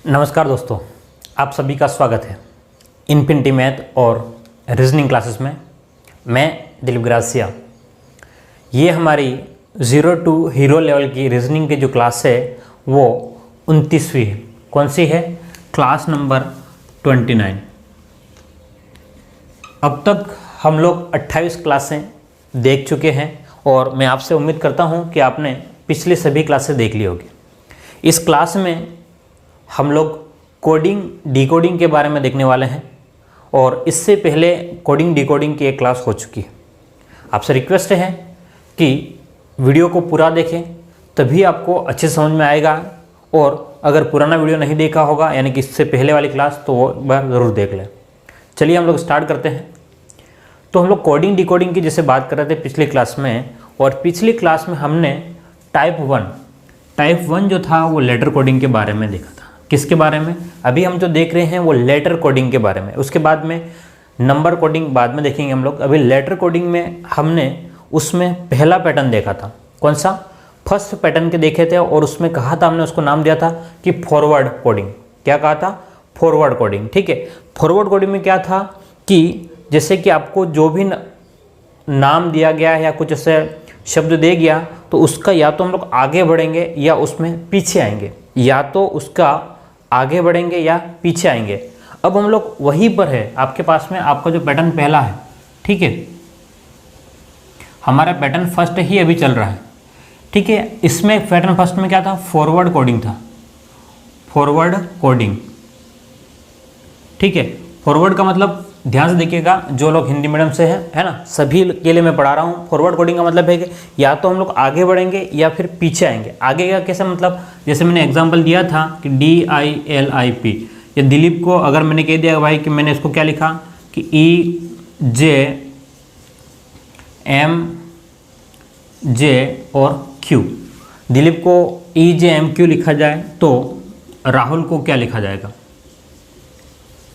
नमस्कार दोस्तों, आप सभी का स्वागत है इन्फिनिटी मैथ और रीजनिंग क्लासेस में। मैं दिलीप ग्रासिया। ये हमारी 0 to हीरो लेवल की रीजनिंग की जो क्लास है वो 29वीं है। कौन सी है? Class number 29। अब तक हम लोग 28 क्लासें देख चुके हैं और मैं आपसे उम्मीद करता हूँ कि आपने पिछली सभी क्लासें देख ली होगी। इस क्लास में हम लोग कोडिंग डिकोडिंग के बारे में देखने वाले हैं और इससे पहले कोडिंग डिकोडिंग की एक क्लास हो चुकी है। आपसे रिक्वेस्ट है कि वीडियो को पूरा देखें, तभी आपको अच्छे समझ में आएगा। और अगर पुराना वीडियो नहीं देखा होगा यानी कि इससे पहले वाली क्लास, तो वो एक बार ज़रूर देख लें। चलिए हम लोग स्टार्ट करते हैं। तो हम लोग कोडिंग डिकोडिंग की जैसे बात कर रहे थे पिछली क्लास में, और पिछली क्लास में हमने टाइप 1 जो था वो लेटर कोडिंग के बारे में देखा था। किसके बारे में? अभी हम जो देख रहे हैं वो लेटर कोडिंग के बारे में। उसके बाद में नंबर कोडिंग बाद में देखेंगे हम लोग। अभी लेटर कोडिंग में हमने उसमें पहला पैटर्न देखा था। कौन सा? फर्स्ट पैटर्न के देखे थे और उसमें कहा था, हमने उसको नाम दिया था कि फॉरवर्ड कोडिंग। क्या कहा था? Forward coding. ठीक है। फॉरवर्ड कोडिंग में क्या था कि जैसे कि आपको जो भी नाम दिया गया है या कुछ ऐसे शब्द दे गया, तो उसका या तो हम लोग आगे बढ़ेंगे या उसमें पीछे आएंगे, या तो उसका आगे बढ़ेंगे या पीछे आएंगे। अब हम लोग वहीं पर है, आपके पास में आपका जो पैटर्न पहला है, ठीक है, हमारा पैटर्न फर्स्ट ही अभी चल रहा है। ठीक है। इसमें पैटर्न फर्स्ट में क्या था? फॉरवर्ड कोडिंग था। Forward coding. ठीक है। फॉरवर्ड का मतलब ध्यान से देखिएगा, जो लोग हिंदी मीडियम से है ना, सभी के लिए मैं पढ़ा रहा हूँ। फॉरवर्ड कोडिंग का मतलब है कि या तो हम लोग आगे बढ़ेंगे या फिर पीछे आएंगे। आगे का कैसे मतलब? जैसे मैंने एग्जांपल दिया था कि DILIP, ये दिलीप को अगर मैंने कह दिया भाई कि मैंने इसको क्या लिखा कि EJMJ और Q, दिलीप को EJMQ लिखा जाए तो राहुल को क्या लिखा जाएगा?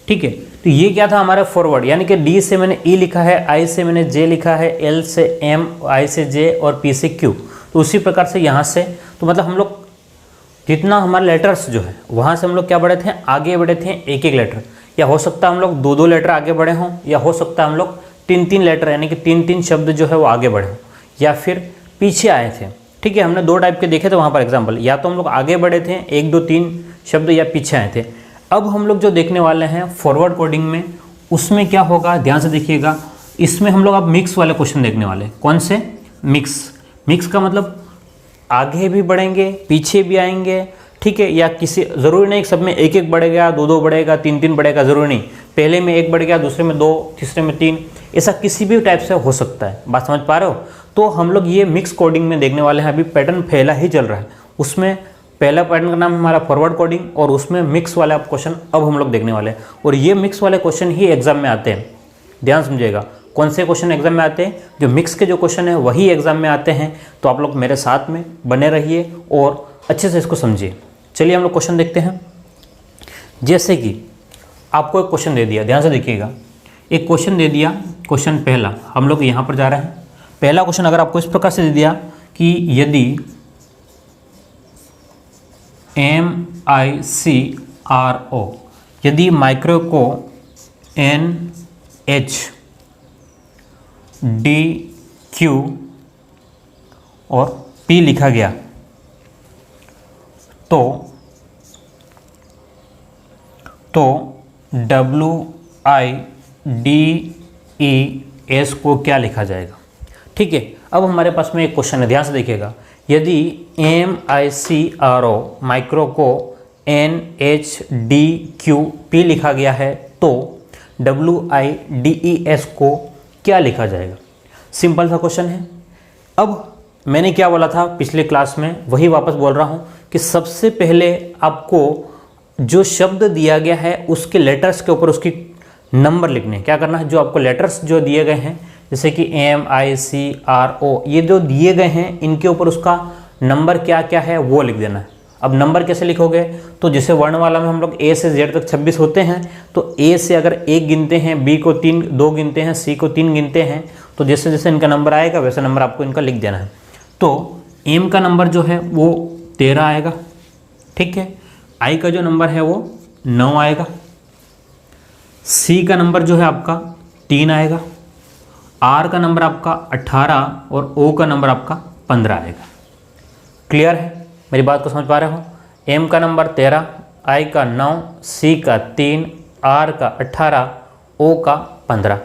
ठीक है। तो ये क्या था हमारा फॉरवर्ड, यानी कि D से मैंने E लिखा है, I से मैंने J लिखा है, L से M, I से J और P से Q। तो उसी प्रकार से यहाँ से, तो मतलब हम लोग जितना हमारे लेटर्स जो है वहाँ से हम लोग क्या बढ़े थे? आगे बढ़े थे एक एक लेटर, या हो सकता है हम लोग 2-2 लेटर आगे बढ़े हों, या हो सकता है हम लोग 3-3 लेटर यानी कि 3-3 शब्द जो है वो आगे बढ़े हों, या फिर पीछे आए थे। ठीक है। हमने 2 टाइप के देखे थे वहाँ पर एग्जाम्पल, या तो हम लोग आगे बढ़े थे 1-2-3 शब्द, या पीछे आए थे। अब हम लोग जो देखने वाले हैं फॉरवर्ड कोडिंग में, उसमें क्या होगा ध्यान से देखिएगा। इसमें हम लोग अब मिक्स वाले क्वेश्चन देखने वाले हैं। कौन से? मिक्स का मतलब आगे भी बढ़ेंगे पीछे भी आएंगे। ठीक है। या किसी ज़रूरी नहीं सब में 1-1 बढ़ेगा, 2-2 बढ़ेगा, 3-3 बढ़ेगा, ज़रूरी नहीं। पहले में 1 बढ़ गया, दूसरे में 2, तीसरे में 3, ऐसा किसी भी टाइप से हो सकता है। बात समझ पा रहे हो? तो हम लोग ये मिक्स कोडिंग में देखने वाले हैं। अभी पैटर्न पहला ही चल रहा है, उसमें पहला पैटर्न का नाम हमारा फॉरवर्ड कोडिंग, और उसमें मिक्स वाला क्वेश्चन अब हम लोग देखने वाले हैं। और ये मिक्स वाले क्वेश्चन ही एग्जाम में आते हैं। ध्यान समझिएगा, कौन से क्वेश्चन एग्जाम में आते हैं? जो मिक्स के जो क्वेश्चन है वही एग्जाम में आते हैं। तो आप लोग मेरे साथ में बने रहिए और अच्छे से इसको समझिए। चलिए हम लोग क्वेश्चन देखते हैं। जैसे कि आपको एक क्वेश्चन दे दिया, ध्यान से देखिएगा। एक क्वेश्चन दे दिया, क्वेश्चन पहला, हम लोग यहाँ पर जा रहे हैं। पहला क्वेश्चन अगर आपको इस प्रकार से दे दिया कि यदि MICRO, यदि माइक्रो को NHDQ और P लिखा गया, तो WIDES को क्या लिखा जाएगा? ठीक है। अब हमारे पास में एक क्वेश्चन है, ध्यान से देखिएगा। यदि MICRO माइक्रो को NHDQP लिखा गया है, तो WIDES को क्या लिखा जाएगा? सिंपल सा क्वेश्चन है। अब मैंने क्या बोला था पिछले क्लास में, वही वापस बोल रहा हूँ कि सबसे पहले आपको जो शब्द दिया गया है उसके लेटर्स के ऊपर उसकी नंबर लिखने। क्या करना है? जो आपको लेटर्स जो दिए गए हैं, जैसे कि MICRO, ये जो दिए गए हैं इनके ऊपर उसका नंबर क्या क्या है वो लिख देना है। अब नंबर कैसे लिखोगे? तो जैसे वर्णमाला में हम लोग A से Z तक 26 होते हैं, तो A से अगर 1 गिनते हैं, B को 2 गिनते हैं, C को 3 गिनते हैं, तो जैसे जैसे इनका नंबर आएगा वैसे नंबर आपको इनका लिख देना है। तो M का नंबर जो है वो 13 आएगा, ठीक है। आई का जो नंबर है वो 9 आएगा, सी का नंबर जो है आपका 3 आएगा, आर का नंबर आपका 18 और ओ का नंबर आपका 15 आएगा। क्लियर है, मेरी बात को समझ पा रहे हो? एम का नंबर 13, आई का 9, सी का 3, आर का 18, ओ का 15।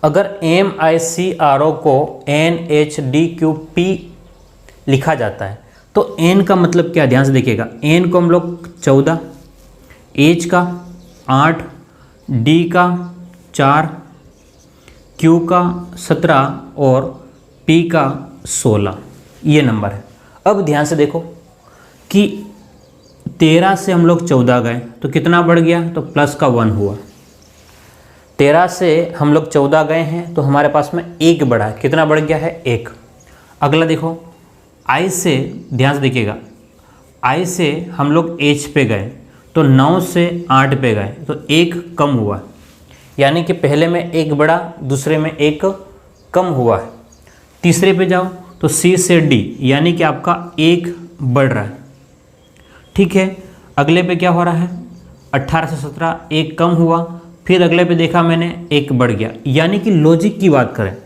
अगर एम आई सी आर ओ को N H D Q P लिखा जाता है तो एन का मतलब क्या, ध्यान से देखिएगा। एन को हम लोग 14, एच का 8, डी का 4, क्यू का 17 और पी का 16, ये नंबर है। अब ध्यान से देखो कि 13 से हम लोग 14 गए तो कितना बढ़ गया, तो प्लस का 1 हुआ। 13 से हम लोग 14 गए हैं तो हमारे पास में 1 बढ़ा है, कितना बढ़ गया है, 1। अगला देखो, आई से, ध्यान से देखिएगा, आई से हम लोग एच पे गए तो 9 से 8 पे गए तो 1 कम हुआ, यानी कि पहले में 1 बढ़ा, दूसरे में 1 कम हुआ है। तीसरे पे जाओ तो सी से डी, यानी कि आपका 1 बढ़ रहा है। ठीक है, अगले पे क्या हो रहा है, 18 से 17 1 कम हुआ, फिर अगले पे देखा मैंने 1 बढ़ गया। यानी कि लॉजिक की बात करें,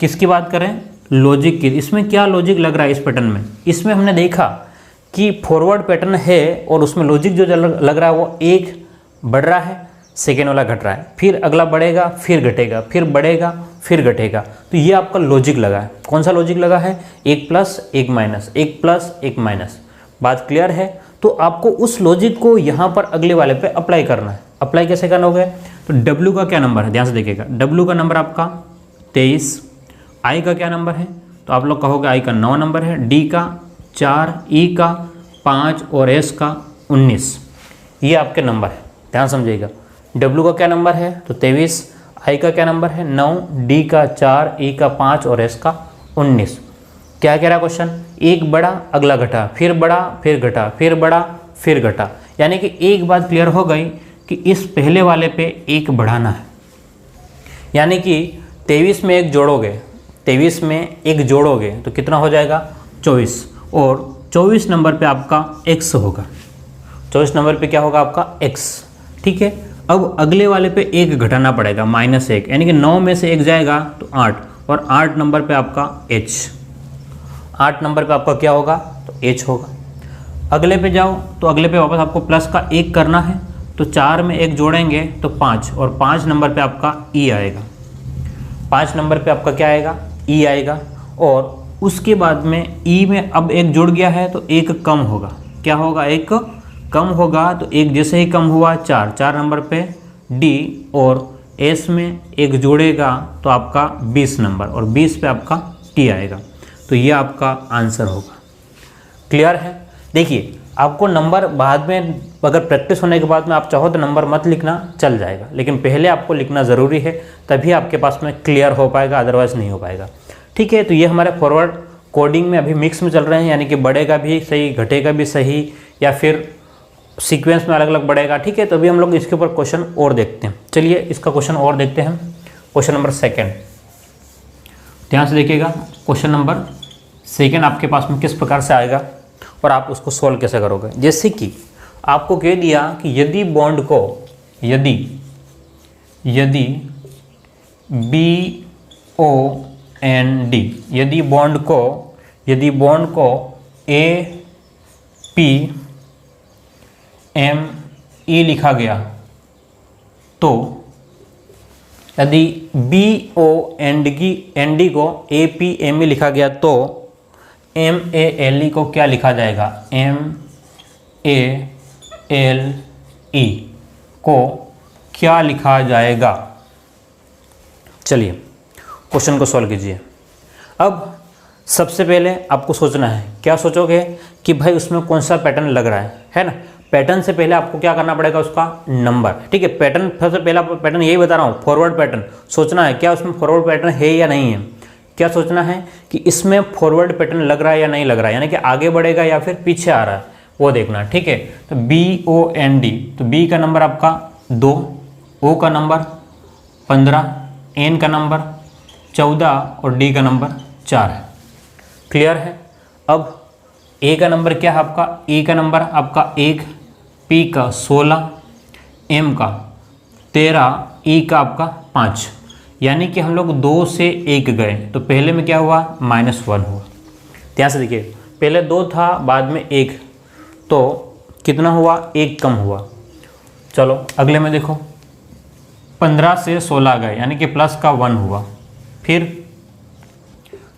किसकी बात करें, लॉजिक की। इसमें क्या लॉजिक लग रहा है इस पैटर्न में, इसमें हमने देखा कि फॉरवर्ड पैटर्न है और उसमें लॉजिक जो लग रहा है वो 1 बढ़ रहा है, सेकेंड वाला घट रहा है, फिर अगला बढ़ेगा, फिर घटेगा, फिर बढ़ेगा, फिर घटेगा। तो ये आपका लॉजिक लगा है। कौन सा लॉजिक लगा है, 1 प्लस 1 माइनस, 1 प्लस 1 माइनस। बात क्लियर है? तो आपको उस लॉजिक को यहाँ पर अगले वाले पे अप्लाई करना है। अप्लाई कैसे करना होगा, तो W का क्या नंबर है, ध्यान से देखिएगा। W का नंबर आपका 23, I का क्या नंबर है, तो आप लोग कहोगे I का 9 नंबर है, D का 4, E का 5 और S का 19। ये आपके नंबर है, ध्यान समझिएगा। W का क्या नंबर है, तो 23, I का क्या नंबर है 9, D का 4, E का 5 और S का 19। क्या कह रहा क्वेश्चन, 1 बढ़ा अगला घटा, फिर बढ़ा फिर घटा, फिर बढ़ा फिर घटा। यानी कि एक बात क्लियर हो गई कि इस पहले वाले पे 1 बढ़ाना है। यानी कि 23 में 1 जोड़ोगे, 23 में 1 जोड़ोगे तो कितना हो जाएगा, 24। और 24 नंबर पे आपका x होगा, 24 नंबर पे क्या होगा आपका x। ठीक है, अब अगले वाले पे 1 घटाना पड़ेगा, -1, यानी कि 9 में से 1 जाएगा तो 8, और 8 नंबर पे आपका h, 8 नंबर पे आपका क्या होगा, तो h होगा। अगले पे जाओ तो अगले पे वापस आपको प्लस का 1 करना है, तो 4 में 1 जोड़ेंगे तो 5, और 5 नंबर पे आपका e आएगा। 5 नंबर पे आपका क्या आएगा, e आएगा। और उसके बाद में e में अब 1 जुड़ गया है तो 1 कम होगा, क्या होगा, 1 कम होगा। तो 1 जैसे ही कम हुआ 4 नंबर पे d, और s में 1 जोड़ेगा तो आपका 20 नंबर, और 20 पे आपका t आएगा। तो ये आपका आंसर होगा। क्लियर है? देखिए, आपको नंबर बाद में अगर प्रैक्टिस होने के बाद में आप चाहो तो नंबर मत लिखना, चल जाएगा, लेकिन पहले आपको लिखना ज़रूरी है, तभी आपके पास में क्लियर हो पाएगा, अदरवाइज़ नहीं हो पाएगा। ठीक है, तो ये हमारे फॉरवर्ड कोडिंग में अभी मिक्स में चल रहे हैं, यानी कि बढ़ेगा भी सही, घटेगा भी सही, या फिर सीक्वेंस में अलग अलग बढ़ेगा। ठीक है, तो अभी हम लोग इसके ऊपर क्वेश्चन और देखते हैं। चलिए इसका क्वेश्चन और देखते हैं। क्वेश्चन नंबर 2, ध्यान से देखिएगा। क्वेश्चन नंबर 2 आपके पास में किस प्रकार से आएगा और आप उसको सॉल्व कैसे करोगे। जैसे कि आपको कह दिया कि यदि बॉन्ड को, यदि BOND, यदि बॉन्ड को APME लिखा गया, तो यदि BOND को APME लिखा गया तो MALE को क्या लिखा जाएगा, MALE को क्या लिखा जाएगा। चलिए क्वेश्चन को सॉल्व कीजिए। अब सबसे पहले आपको सोचना है, क्या सोचोगे कि भाई उसमें कौन सा पैटर्न लग रहा है ना। पैटर्न से पहले आपको क्या करना पड़ेगा, उसका नंबर। ठीक है, पैटर्न सबसे पहला पैटर्न यही बता रहा हूँ, फॉरवर्ड पैटर्न सोचना है, क्या उसमें फॉरवर्ड पैटर्न है या नहीं है। क्या सोचना है कि इसमें फॉरवर्ड पैटर्न लग रहा है या नहीं लग रहा है, यानी कि आगे बढ़ेगा या फिर पीछे आ रहा है, वो देखना। ठीक है, तो BOND, तो B का नंबर आपका 2, O का नंबर 15, N का नंबर 14 और D का नंबर 4 है। क्लियर है? अब ए का नंबर क्या है आपका, ए का नंबर आपका 1, पी का 16, एम का 13, ई का आपका 5। यानी कि हम लोग 2 से 1 गए तो पहले में क्या हुआ, -1 हुआ। ध्यान से देखिए, पहले 2 था बाद में 1, तो कितना हुआ, 1 कम हुआ। चलो अगले में देखो, 15 से 16 गए यानी कि प्लस का 1 हुआ, फिर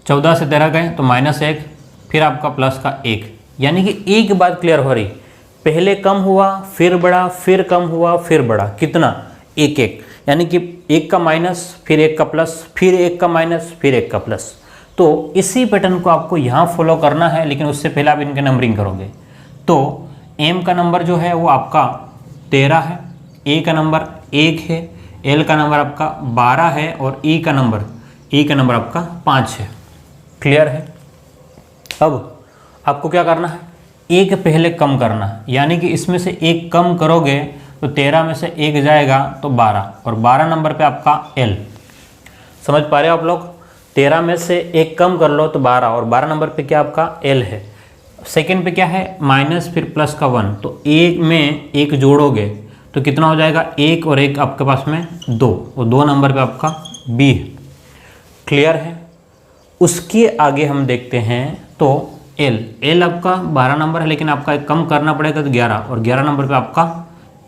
14 से 13 गए तो -1, फिर आपका प्लस का 1। यानी कि एक बात क्लियर हो रही, पहले कम हुआ फिर बढ़ा, फिर कम हुआ फिर बढ़ा, कितना, 1 यानी कि 1 का माइनस, फिर 1 का प्लस, फिर 1 का माइनस, फिर 1 का प्लस। तो इसी पैटर्न को आपको यहाँ फॉलो करना है, लेकिन उससे पहले आप इनके नंबरिंग करोगे। तो एम का नंबर जो है वो आपका 13 है, ए का नंबर 1 है, एल का नंबर आपका 12 है और ई का नंबर आपका 5 है। क्लियर है। अब आपको क्या करना है, एक पहले कम करना है, यानी कि इसमें से एक कम करोगे तो 13 में से 1 जाएगा तो 12, और 12 नंबर पे आपका एल। समझ पा रहे हो आप लोग, 13 में से 1 कम कर लो तो 12, और 12 नंबर पे क्या आपका एल है। सेकंड पे क्या है, माइनस फिर प्लस का 1, तो 1 में 1 जोड़ोगे तो कितना हो जाएगा, 1 और 1 आपके पास में 2, और 2 नंबर पे आपका बी है। क्लियर है। उसके आगे हम देखते हैं तो एल आपका 12 नंबर है, लेकिन आपका एक कम करना पड़ेगा तो 11, और 11 नंबर पे आपका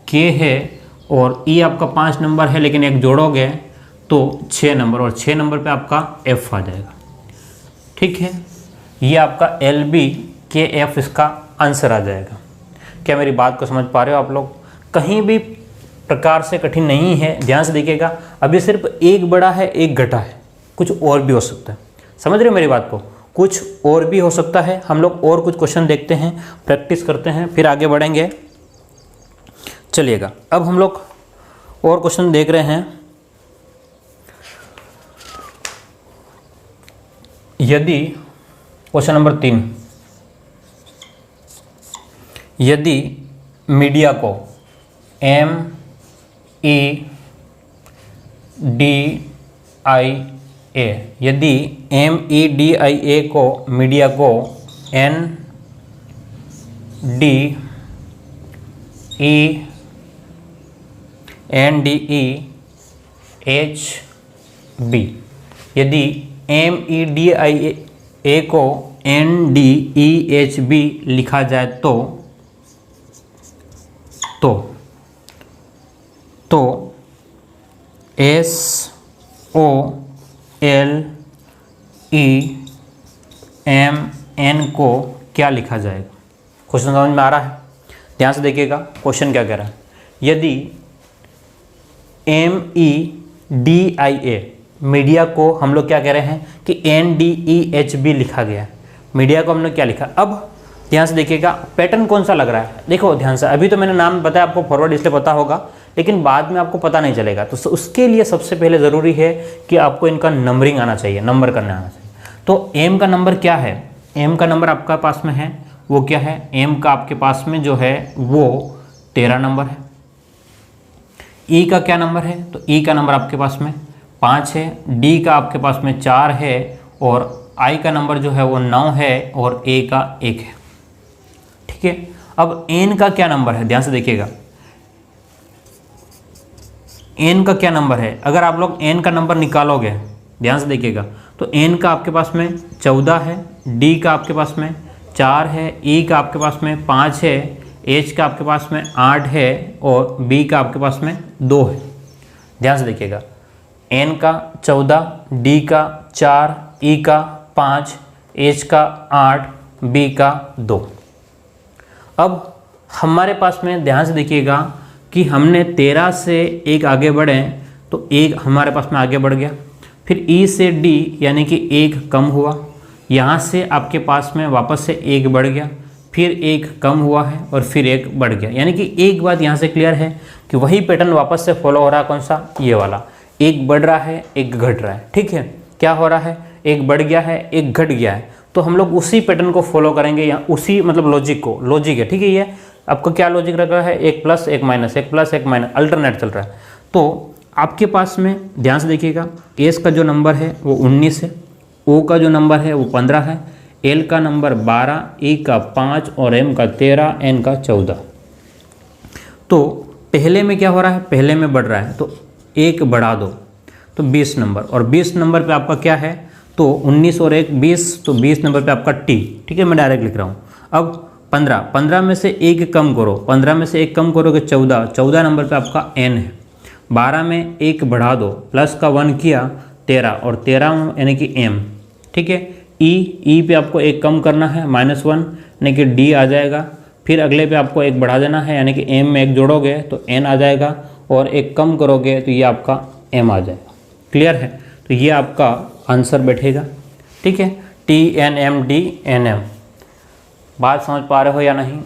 के है, और ई आपका 5 नंबर है, लेकिन एक जोड़ोगे तो 6 नंबर, और 6 नंबर पे आपका एफ आ जाएगा। ठीक है, ये आपका एल बी के एफ इसका आंसर आ जाएगा। क्या मेरी बात को समझ पा रहे हो आप लोग, कहीं भी प्रकार से कठिन नहीं है। ध्यान से देखिएगा, अभी सिर्फ एक बड़ा है एक घटा है, कुछ और भी हो सकता है। समझ रहे हो मेरी बात को, कुछ और भी हो सकता है। हम लोग और कुछ क्वेश्चन देखते हैं, प्रैक्टिस करते हैं, फिर आगे बढ़ेंगे। चलिएगा, अब हम लोग और क्वेश्चन देख रहे हैं। यदि क्वेश्चन नंबर 3, यदि मीडिया को MEDIA, यदि MEDIA को मीडिया को NDEHB, यदि MEDIA को NDEHB लिखा जाए तो SOLEMN को क्या लिखा जाएगा। क्वेश्चन समझ में आ रहा है, ध्यान से देखिएगा। क्वेश्चन क्या कह रहा है, यदि MEDIA, मीडिया को हम लोग क्या कह रहे हैं कि NDEHB लिखा गया है, मीडिया को हमने क्या लिखा। अब ध्यान से देखिएगा, पैटर्न कौन सा लग रहा है, देखो ध्यान से। अभी तो मैंने नाम बताया आपको, फॉरवर्ड इसलिए पता होगा, लेकिन बाद में आपको पता नहीं चलेगा। तो उसके लिए सबसे पहले ज़रूरी है कि आपको इनका नंबरिंग आना चाहिए, नंबर करने आना चाहिए। तो एम का नंबर क्या है, एम का नंबर आपका पास में है वो क्या है, एम का आपके पास में जो है वो 13 नंबर है। ई का क्या नंबर है, तो ई का नंबर आपके पास में 5 है, डी का आपके पास में 4 है, और आई का नंबर जो है वो 9 है, और ए का 1 है। ठीक है, अब एन का क्या नंबर है, ध्यान से देखिएगा, एन का क्या नंबर है। अगर आप लोग एन का नंबर निकालोगे, ध्यान से देखिएगा, तो एन का आपके पास में 14 है, डी का आपके पास में 4 है, ई का आपके पास में 5 है, एच का आपके पास में 8 है, और बी का आपके पास में 2 है। ध्यान से देखिएगा, एन का 14, डी का 4, ई का 5, एच का 8, बी का 2। अब हमारे पास में ध्यान से देखिएगा कि हमने 13 से 1 आगे बढ़े तो 1 हमारे पास में आगे बढ़ गया, फिर ई से डी यानी कि 1 कम हुआ, यहाँ से आपके पास में वापस से 1 बढ़ गया, फिर 1 कम हुआ है, और फिर 1 बढ़ गया। यानी कि एक बात यहाँ से क्लियर है कि वही पैटर्न वापस से फॉलो हो रहा है। कौन सा, ये वाला, 1 बढ़ रहा है 1 घट रहा है। ठीक है, क्या हो रहा है, 1 बढ़ गया है 1 घट गया है, तो हम लोग उसी पैटर्न को फॉलो करेंगे, या उसी मतलब लॉजिक है। ठीक है, ये आपको क्या लॉजिक रख रहा है, 1 plus 1 minus, 1 plus 1 minus, alternate चल रहा है। तो आपके पास में ध्यान से देखिएगा, एस का जो नंबर है वो 19 है, ओ का जो नंबर है वो 15 है, एल का नंबर 12, ई का 5 और एम का 13, एन का 14। तो पहले में क्या हो रहा है, पहले में बढ़ रहा है तो 1 बढ़ा दो तो 20 नंबर, और 20 नंबर पे आपका क्या है तो 19 और 1 20, तो 20 नंबर पे आपका टी। ठीक है, मैं डायरेक्ट लिख रहा हूँ। अब 15 में से 1 कम करो, 15 में से 1 कम करोगे 14 नंबर पे आपका एन है। 12 में 1 बढ़ा दो, प्लस का 1 किया 13, और 13 यानी कि एम। ठीक है, ई पे आपको 1 कम करना है -1 यानी कि डी आ जाएगा। फिर अगले पे आपको 1 बढ़ा देना है यानी कि एम में 1 जोड़ोगे तो एन आ जाएगा, और 1 कम करोगे तो ये आपका एम आ जाएगा। क्लियर है, तो ये आपका आंसर बैठेगा। ठीक है, T N M D N M. बात समझ पा रहे हो या नहीं?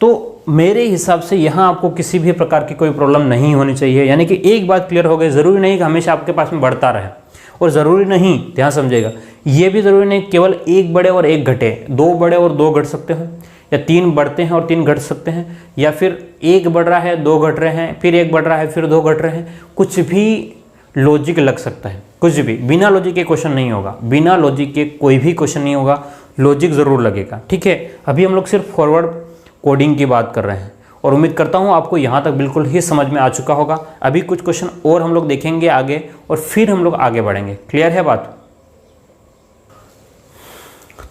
तो मेरे हिसाब से यहाँ आपको किसी भी प्रकार की कोई प्रॉब्लम नहीं होनी चाहिए। यानी कि एक बात क्लियर हो गई, ज़रूरी नहीं कि हमेशा आपके पास में बढ़ता रहे, और ज़रूरी नहीं, ध्यान समझेगा, ये भी ज़रूरी नहीं केवल 1 बढ़े और 1 घटे, 2 बढ़े और 2 घट सकते हैं, या 3 बढ़ते हैं और 3 घट सकते हैं, या फिर 1 बढ़ रहा है 2 घट रहे हैं, फिर 1 बढ़ रहा है फिर 2 घट रहे हैं। कुछ भी लॉजिक लग सकता है, कुछ भी। बिना लॉजिक के क्वेश्चन नहीं होगा, बिना लॉजिक के कोई भी क्वेश्चन नहीं होगा, लॉजिक ज़रूर लगेगा। ठीक है, अभी हम लोग सिर्फ फॉरवर्ड कोडिंग की बात कर रहे हैं, और उम्मीद करता हूँ आपको यहाँ तक बिल्कुल ही समझ में आ चुका होगा। अभी कुछ क्वेश्चन और हम लोग देखेंगे आगे, और फिर हम लोग आगे बढ़ेंगे। क्लियर है बात?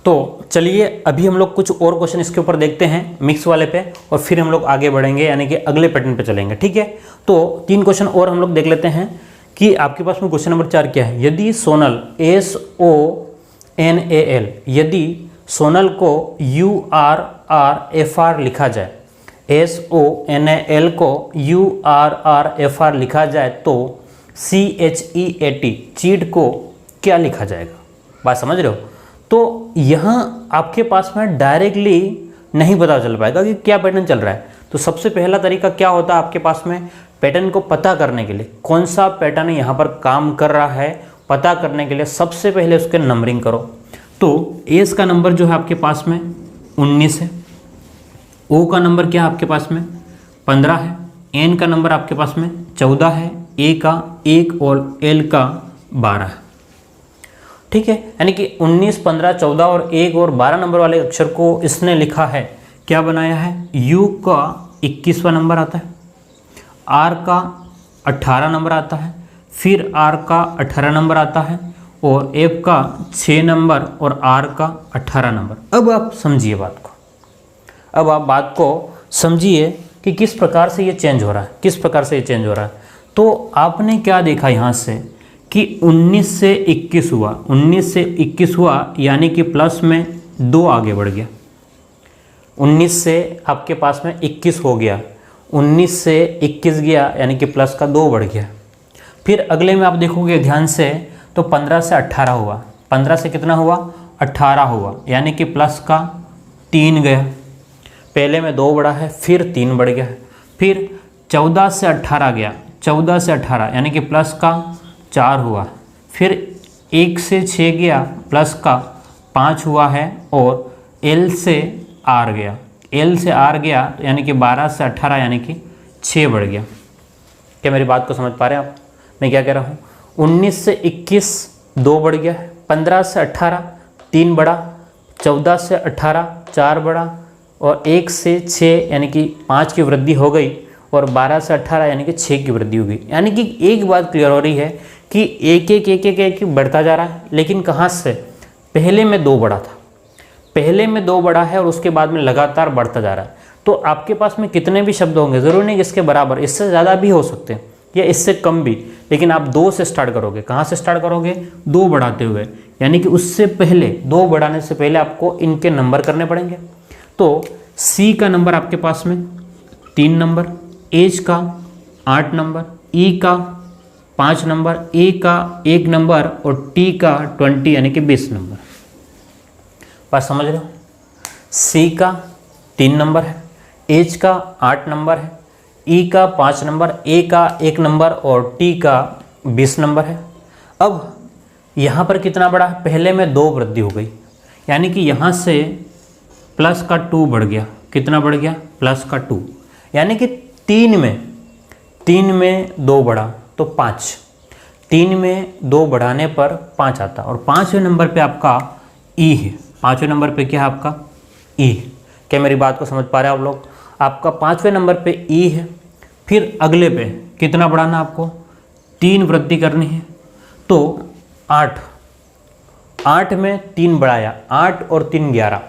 तो चलिए अभी हम लोग कुछ और क्वेश्चन इसके ऊपर देखते हैं, मिक्स वाले पे, और फिर हम लोग आगे बढ़ेंगे, यानी कि अगले पैटर्न पे चलेंगे। ठीक है, तो 3 क्वेश्चन और हम लोग देख लेते हैं कि आपके पास में क्वेश्चन नंबर 4 क्या है। यदि सोनल SONAL, यदि सोनल को URRFR लिखा जाए, SONAL को URRFR लिखा जाए, तो CHEAT चीट को क्या लिखा जाएगा? बात समझ रहे हो? तो यहाँ आपके पास में डायरेक्टली नहीं पता चल पाएगा कि क्या पैटर्न चल रहा है। तो सबसे पहला तरीका क्या होता है आपके पास में पैटर्न को पता करने के लिए, कौन सा पैटर्न यहाँ पर काम कर रहा है पता करने के लिए, सबसे पहले उसके नंबरिंग करो। तो एस का नंबर जो है आपके पास में 19 है, ओ का नंबर क्या है आपके पास में 15 है, एन का नंबर आपके पास में 14 है, ए का 1 और एल का 12 है। ठीक है, यानी कि 19, 15, 14 और 1 और 12 नंबर वाले अक्षर को इसने लिखा है, क्या बनाया है, यू का 21वां नंबर आता है, आर का 18 नंबर आता है, फिर आर का 18 नंबर आता है, और एफ का 6 नंबर और आर का 18 नंबर। अब आप समझिए बात को, अब आप बात को समझिए कि किस प्रकार से ये चेंज हो रहा है, किस प्रकार से ये चेंज हो रहा है। तो आपने क्या देखा यहाँ से कि 19 से 21 हुआ, 19 से 21 हुआ, यानी कि प्लस में 2 आगे बढ़ गया। 19 से आपके पास में 21 हो गया, 19 से 21 गया, यानी कि प्लस का 2 बढ़ गया। फिर अगले में आप देखोगे ध्यान से, तो 15 से 18 हुआ, 15 से कितना हुआ 18 हुआ, यानी कि प्लस का 3 गया। पहले में 2 बढ़ा है, फिर 3 बढ़ गया। फिर 14 से 18 गया, 14 से 18 यानी कि प्लस का 4 हुआ। फिर 1 से 6 गया, प्लस का 5 हुआ है, और एल से आर गया, एल से आर गया, तो यानी कि 12 से 18 यानी कि 6 बढ़ गया। क्या मेरी बात को समझ पा रहे हैं आप, मैं क्या कह रहा हूँ? 19 से 21 2 बढ़ गया, 15 से 18 3 बढ़ा, 14 से 18 4 बढ़ा, और 1 से 6 यानी कि 5 की वृद्धि हो गई, और 12 से 18 यानी कि 6 की वृद्धि हो गई। यानी कि एक बात क्लियर हो रही है कि एक एक बढ़ता जा रहा है, लेकिन कहाँ से? पहले में 2 बढ़ा था, पहले में 2 बढ़ा है, और उसके बाद में लगातार बढ़ता जा रहा है। तो आपके पास में कितने भी शब्द होंगे, ज़रूरी नहीं कि इसके बराबर, इससे ज़्यादा भी हो सकते हैं या इससे कम भी, लेकिन आप 2 से स्टार्ट करोगे। कहाँ से स्टार्ट करोगे? 2 बढ़ाते हुए, यानी कि उससे पहले 2 बढ़ाने से पहले आपको इनके नंबर करने पड़ेंगे। तो सी का नंबर आपके पास में 3 नंबर, एच का 8 नंबर, ई का 5 नंबर, ए का 1 नंबर, और टी का 20 यानी कि 20 नंबर। बात समझ रहे हो? सी का 3 नंबर है, एच का 8 नंबर है, ई का 5 नंबर, ए का 1 नंबर, और टी का 20 नंबर है। अब यहाँ पर कितना बढ़ा? पहले में 2 वृद्धि हो गई, यानी कि यहाँ से प्लस का 2 बढ़ गया। कितना बढ़ गया? प्लस का 2, यानी कि 3 में 2 बढ़ा तो 5, 3 में 2 बढ़ाने पर 5 आता, और 5वें नंबर पे आपका ई है। 5वें नंबर पे क्या है आपका ई। क्या मेरी बात को समझ पा रहे हैं आप लोग? आपका 5वें नंबर पे ई है। फिर अगले पे कितना बढ़ाना आपको? 3 वृद्धि करनी है, तो 8, 8 में 3 बढ़ाया, 8 और 3 11,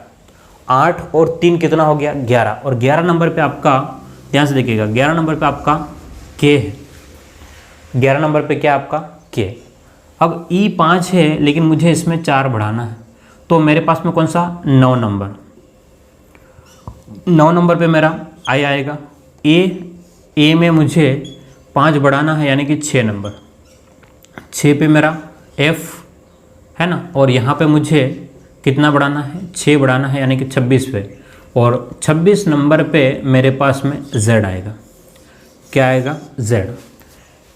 8 और 3 कितना हो गया? 11। और 11 नंबर पे आपका, ध्यान से देखिएगा, 11 नंबर पे आपका के है। 11 नंबर पे क्या आपका के। अब ई 5 है लेकिन मुझे इसमें 4 बढ़ाना है, तो मेरे पास में कौन सा? 9 नंबर। 9 नंबर पे मेरा आई आएगा। ए में मुझे 5 बढ़ाना है यानी कि 6 नंबर। 6 पे मेरा एफ है ना, और यहाँ पे मुझे कितना बढ़ाना है? 6 बढ़ाना है यानी कि 26 पे। और 26 नंबर पे मेरे पास में जेड आएगा। क्या आएगा? जेड।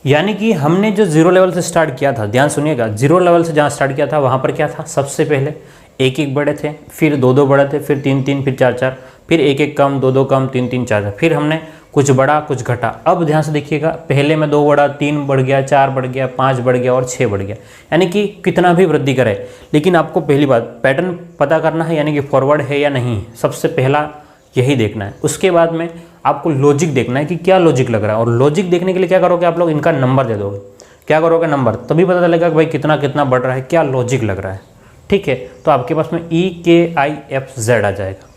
यानी कि हमने जो 0 लेवल से स्टार्ट किया था, ध्यान सुनिएगा, 0 लेवल से जहाँ स्टार्ट किया था वहाँ पर क्या था? सबसे पहले 1-1 बड़े थे, फिर 2-2 बड़े थे, फिर 3-3, फिर 4-4, फिर 1-1 कम, 2-2 कम, 3-3, 4-4, फिर हमने कुछ बढ़ा कुछ घटा। अब ध्यान से देखिएगा, पहले में 2 बढ़ा, 3 बढ़ गया, 4 बढ़ गया, 5 बढ़ गया और 6 बढ़ गया। यानी कि कितना भी वृद्धि करे, लेकिन आपको पहली बात पैटर्न पता करना है, यानी कि फॉरवर्ड है या नहीं, सबसे पहला यही देखना है। उसके बाद में आपको लॉजिक देखना है कि क्या लॉजिक लग रहा है। और लॉजिक देखने के लिए क्या करोगे आप लोग? इनका नंबर दे दोगे। क्या करोगे? नंबर, तभी पता चलेगा कि भाई कितना कितना बढ़ रहा है, क्या लॉजिक लग रहा है। ठीक है, तो आपके पास में EKIFZ आ जाएगा।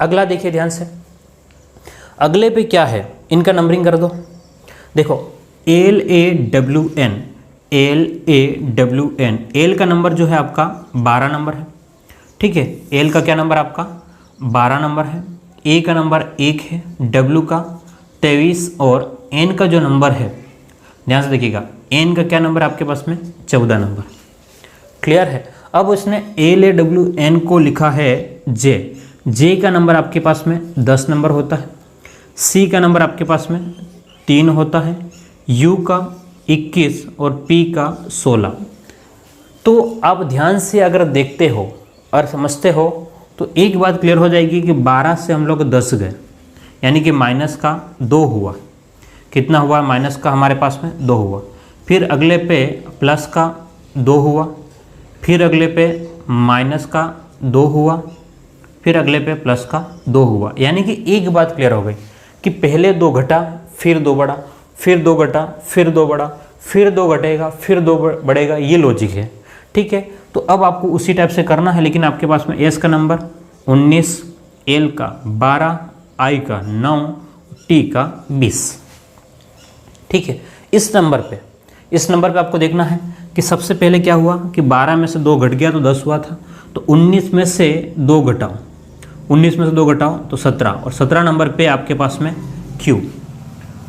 अगला देखिए ध्यान से, अगले पे क्या है? इनका नंबरिंग कर दो। देखो LAWN, LAWN, एल का नंबर जो है आपका 12 नंबर है। ठीक है, एल का क्या नंबर आपका? 12 नंबर है। ए का नंबर 1 है, डब्ल्यू का 23 और एन का जो नंबर है, ध्यान से देखिएगा, एन का क्या नंबर आपके पास में? 14 नंबर। क्लियर है? अब उसने LAWN को लिखा है जे का नंबर आपके पास में 10 नंबर होता है, सी का नंबर आपके पास में 3 होता है, यू का 21 और पी का 16। तो आप ध्यान से अगर देखते हो और समझते हो तो एक बात क्लियर हो जाएगी कि 12 से हम लोग 10 गए, यानी कि माइनस का 2 हुआ। कितना हुआ? माइनस का हमारे पास में 2 हुआ। फिर अगले पे प्लस का 2 हुआ, फिर अगले पे माइनस का 2 हुआ, फिर अगले पे प्लस का 2 हुआ। यानी कि एक बात क्लियर हो गई कि पहले 2 घटा, फिर 2 बढ़ा, फिर 2 घटा, फिर 2 बढ़ा, फिर 2 घटेगा, फिर 2 बढ़ेगा। ये लॉजिक है। ठीक है, तो अब आपको उसी टाइप से करना है, लेकिन आपके पास में एस का नंबर 19, एल का 12, आई का 9, टी का 20। ठीक है, इस नंबर पे आपको देखना है कि सबसे पहले क्या हुआ कि 12 में से 2 घट गया तो 10 हुआ था, तो 19 में से 2 घटाओ, 19 में से 2 घटाओ तो 17, और 17 नंबर पे आपके पास में क्यू,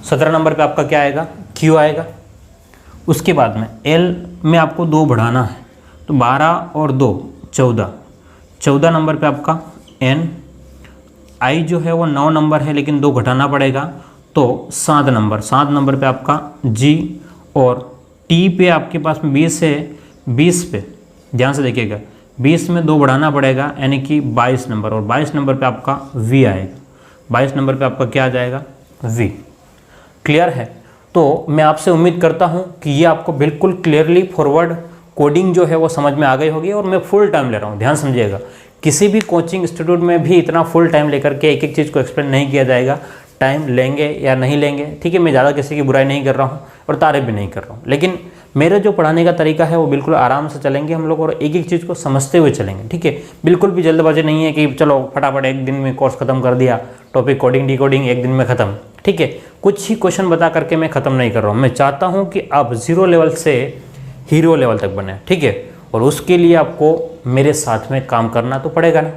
17 नंबर पे आपका क्या आएगा? क्यू आएगा। उसके बाद में एल में आपको 2 बढ़ाना है, तो 12 और 2 14, 14 नंबर पे आपका एन, आई जो है वो 9 नंबर है लेकिन 2 घटाना पड़ेगा तो 7 नंबर पे आपका जी, और टी पे आपके पास में 20 है, 20 पे ध्यान से देखिएगा, 20 में 2 बढ़ाना पड़ेगा यानी कि 22 नंबर, और 22 नंबर पे आपका वी आएगा। 22 नंबर पे आपका क्या आ जाएगा? वी। क्लियर है? तो मैं आपसे उम्मीद करता हूँ कि ये आपको बिल्कुल क्लियरली फॉरवर्ड कोडिंग जो है वो समझ में आ गई होगी, और मैं फुल टाइम ले रहा हूँ। ध्यान समझिएगा, किसी भी कोचिंग इंस्टीट्यूट में भी इतना फुल टाइम लेकर के एक एक चीज़ को एक्सप्लेन नहीं किया जाएगा। टाइम लेंगे या नहीं लेंगे, ठीक है, मैं ज़्यादा किसी की बुराई नहीं कर रहा हूँ और तारीफ भी नहीं कर रहा हूँ, लेकिन मेरा जो पढ़ाने का तरीका है वो बिल्कुल आराम से चलेंगे हम लोग, और एक एक चीज़ को समझते हुए चलेंगे। ठीक है, बिल्कुल भी जल्दबाजी नहीं है कि चलो फटाफट एक दिन में कोर्स खत्म कर दिया, टॉपिक कोडिंग डिकोडिंग एक दिन में ख़त्म। ठीक है, कुछ ही क्वेश्चन बता करके मैं ख़त्म नहीं कर रहा हूँ। मैं चाहता हूँ कि आप 0 लेवल से हीरो लेवल तक बने। ठीक है, और उसके लिए आपको मेरे साथ में काम करना तो पड़ेगा ना।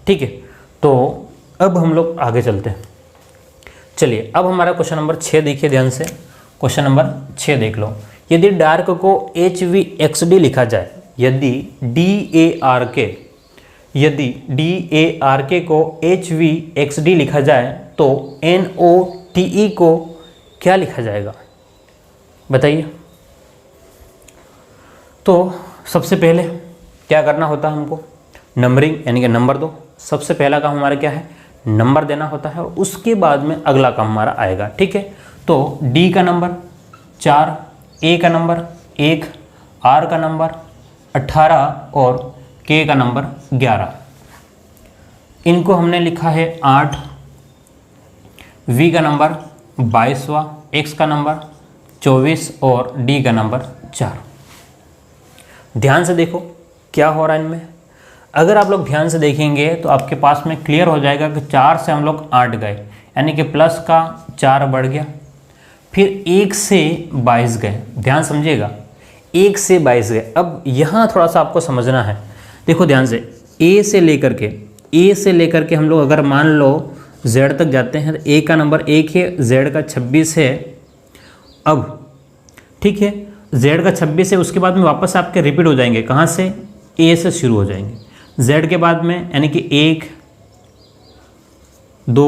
ठीक है, तो अब हम लोग आगे चलते हैं। चलिए, अब हमारा क्वेश्चन नंबर 6 देखिए ध्यान से। क्वेश्चन नंबर 6 देख लो। यदि डार्क को HVXD लिखा जाए, यदि DARK को HVXD लिखा जाए तो NOTE को क्या लिखा जाएगा? बताइए। तो सबसे पहले क्या करना होता है हमको? नंबरिंग यानी कि नंबर दो। सबसे पहला काम हमारा क्या है? नंबर देना होता है, और उसके बाद में अगला काम हमारा आएगा। ठीक है, तो डी का नंबर 4, ए का नंबर 1, आर का नंबर 18 और K का नंबर 11, इनको हमने लिखा है 8, V का नंबर 22वां, X का नंबर 24 और D का नंबर 4। ध्यान से देखो क्या हो रहा है इनमें। अगर आप लोग ध्यान से देखेंगे तो आपके पास में क्लियर हो जाएगा कि 4 से हम लोग 8 गए, यानी कि प्लस का 4 बढ़ गया, फिर 1 से 22 गए। ध्यान समझिएगा, 1 से 22 गए। अब यहाँ थोड़ा सा आपको समझना है, देखो ध्यान से, A से लेकर के हम लोग अगर मान लो Z तक जाते हैं तो A का नंबर 1 है, Z का 26 है। अब ठीक है, Z का 26 है, उसके बाद में वापस आपके रिपीट हो जाएंगे, कहाँ से? A से शुरू हो जाएंगे। Z के बाद में यानी कि 1 2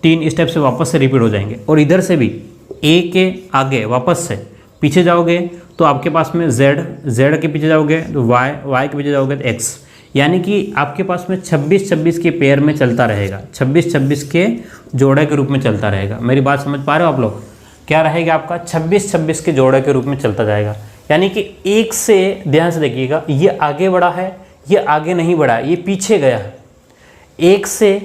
3 इस टाइप से वापस से रिपीट हो जाएंगे। और इधर से भी A के आगे वापस से पीछे जाओगे तो आपके पास में Z के पीछे जाओगे तो Y के पीछे जाओगे तो X, यानी कि आपके पास में 26-26 के पेयर में चलता रहेगा, 26-26 के जोड़े के रूप में चलता रहेगा। मेरी बात समझ पा रहे हो आप लोग? क्या रहेगा आपका? 26-26 के जोड़े के रूप में चलता जाएगा। यानी कि 1 से, ध्यान से देखिएगा, ये आगे बढ़ा है, ये आगे नहीं बढ़ा है, ये पीछे गया है। 1 से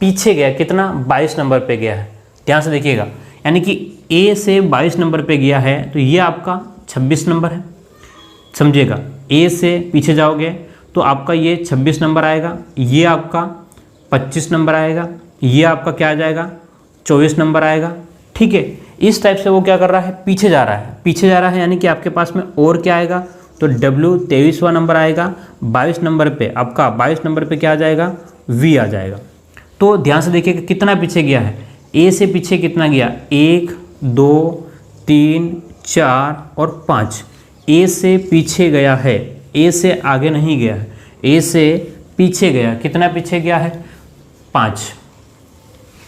पीछे गया, कितना? 22 नंबर पे गया है। ध्यान से देखिएगा, यानी कि A से 22 नंबर पे गया है तो ये आपका 26 नंबर है। समझिएगा, A से पीछे जाओगे तो आपका ये 26 नंबर आएगा, ये आपका 25 नंबर आएगा, ये आपका क्या आ जाएगा? 24 नंबर आएगा। ठीक है, इस टाइप से वो क्या कर रहा है? पीछे जा रहा है, यानी कि आपके पास में और क्या आएगा? तो W 23वां नंबर आएगा। 22 नंबर पे आपका 22 नंबर पे क्या आ जाएगा? V आ जाएगा। तो ध्यान से देखिए कि कितना पीछे गया है। A से पीछे कितना गया? 1 2 3 4 और 5। A से पीछे गया है, A से आगे नहीं गया है, A से पीछे गया। कितना पीछे गया है? 5।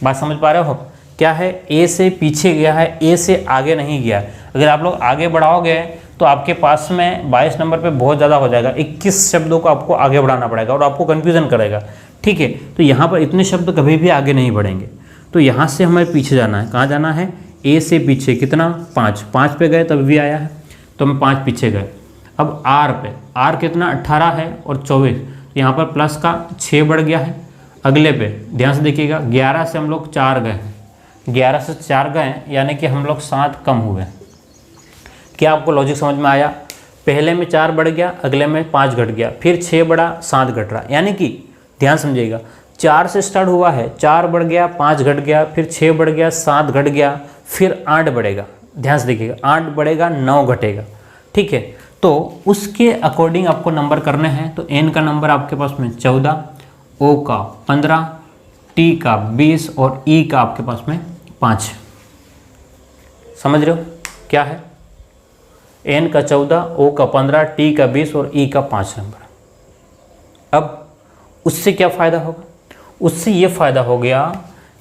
बात समझ पा रहे हो? क्या है? A से पीछे गया है, A से आगे नहीं गया। अगर आप लोग आगे बढ़ाओगे तो आपके पास में 22 नंबर पे बहुत ज़्यादा हो जाएगा, 21 शब्दों को आपको आगे बढ़ाना पड़ेगा और आपको कन्फ्यूज़न करेगा। ठीक है, तो यहाँ पर इतने शब्द कभी भी आगे नहीं बढ़ेंगे। तो यहाँ से हमें पीछे जाना है। कहाँ जाना है? A से पीछे कितना? 5 पे गए तब भी आया है, तो हम 5 पीछे गए। अब R पे, R कितना? 18 है और 24, तो यहाँ पर प्लस का 6 बढ़ गया है। अगले पे ध्यान से देखिएगा, 11 से हम लोग 4 गए, 11 से 4 गए, यानी कि हम लोग 7 कम हुए। क्या आपको लॉजिक समझ में आया? पहले में 4 बढ़ गया, अगले में 5 घट गया, फिर 6 बढ़ा, 7 घट रहा, यानी कि ध्यान समझिएगा, 4 से स्टार्ट हुआ है, 4 बढ़ गया, 5 घट गया, फिर 6 बढ़ गया, 7 घट गया, फिर 8 बढ़ेगा। ध्यान से देखिएगा, 8 बढ़ेगा, 9 घटेगा। ठीक है, तो उसके अकॉर्डिंग आपको नंबर करने हैं। तो N का नंबर आपके पास में 14, O का 15, T का 20 और E का आपके पास में 5। समझ रहे हो क्या है? N का 14, O का 15, T का 20 और E का 5 नंबर। अब उससे क्या फ़ायदा होगा? उससे ये फ़ायदा हो गया